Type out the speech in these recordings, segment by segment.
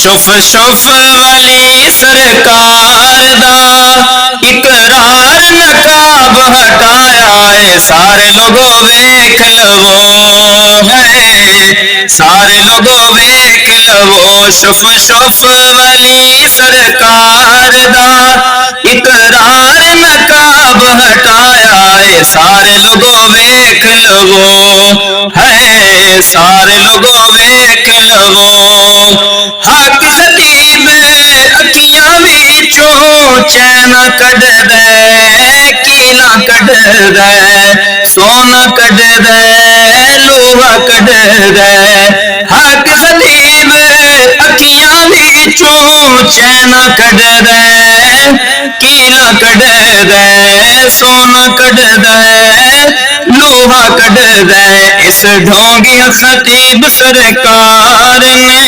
شف شف والی سرکار دا اقرار نقاب ہٹایا ہے، سارے لوگوں ویکھ لو ہے، سارے لوگوں ویکھ لو. شف شف والی سرکار دا اقرار نقاب ہٹایا ہے، سارے لوگوں ویکھ لو ہے، سارے لوگوں ویکھ لو. حق خطیب اکھیاں وچوں چین کڈ دے، کیلا کڈ دے، سونا کڈ دے، لوہا کڈ دے. حق خطیب اکھیاں وچوں چین کڈ دے، کیلا کڈ دے، سونا کڈ دے، لوہا کڈ دے. اس ڈھونگیاں خطیب سرکار نے،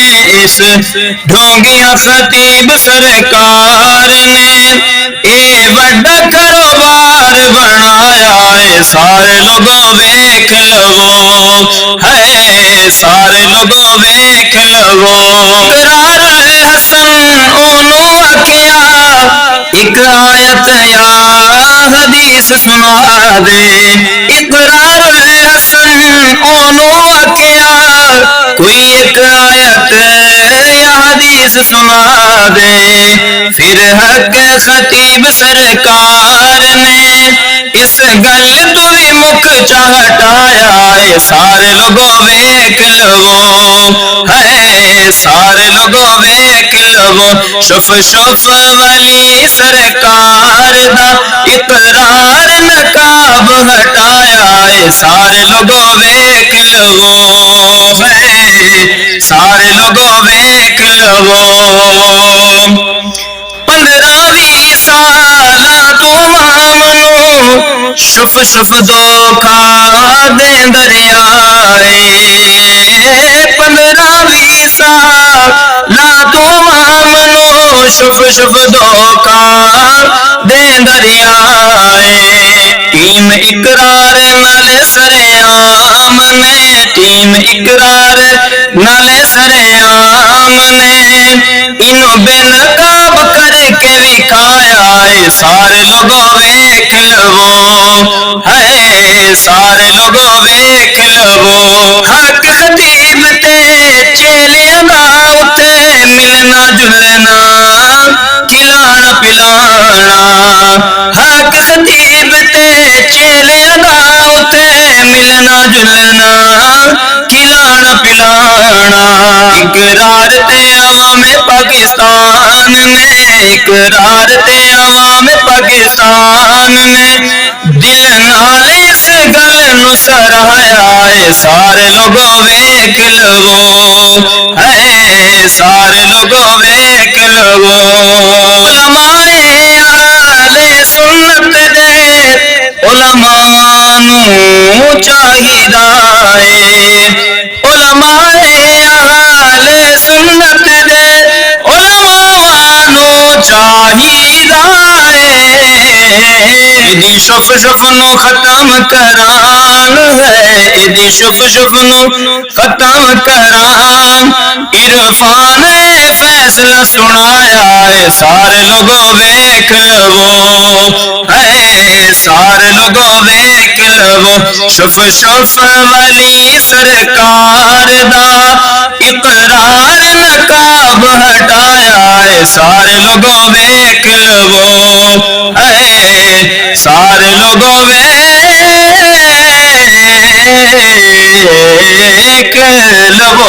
اس ڈھونگیاں خطیب سرکار نے اے وڈا کاروبار بنایا ہے، سارے لوگوں ویکھ لو ہے، سارے لوگوں ویکھ لو. اقرار الحسن اونوں آکھیا ایک آیت یا حدیث سنا دے. اقرار الحسن اونوں آکھیا کوئی ایک آیت یا حدیث سنا دے. پھر حق خطیب سرکار نے اس گل تو بھی مکھ چاہٹایا ہے، سارے لوگوں ویکھ لو ہے، سارے لوگوں ویکھ لو. شف شف والی سرکار دا اقرار نقاب ہٹایا ہے، سارے لوگوں ویکھ لو ہے، سارے لوگوں ویکھ لو. 15 سالاں تو مامنو شف شف دھوکھا دیندریا ہے. 15 سالاں تو مامنو شف شف دھوکھا دیندریا ہے. ٹیم اقرار نال سرعام نے، ٹیم اقرار نال سرعام نے انہوں بے نقاب کر کے وکھایا ہے، سارے لوگوں ویکھ لو ہے، سارے لوگوں ویکھ لو. حق خطیب تے چیلیاں دا اتے ملنا جلنا کھلانا پلانا. حق خطیب تے چیلیاں دا اتے ملنا جلنا کھلانا پلانا. اقرار تے عوام پاکستان نے، اقرار تے عوام پاکستان نے دل نال اس گل نو سراہیا ہے، سارے لوگوں ویکھ لو ہے، سارے لوگوں ویکھ لو. علماء اہل سنت دے علماء نو چاہیدا ہے، علماء اہل سنت دے علماء نو چاہیدا ہے. ایدی شف شف نو ختم کران ہے، ایدی شف شف نو ختم کران. عرفان فیصلہ سنایا ہے، سارے لوگوں ویکھ لو ہے، سارے لوگوں ویکھ لو. شف شف والی سرکار دا اقرار نقاب ہٹایا ہے، سارے لوگوں ویکھ لو ہے، سارے لوگوں ویکھ لو.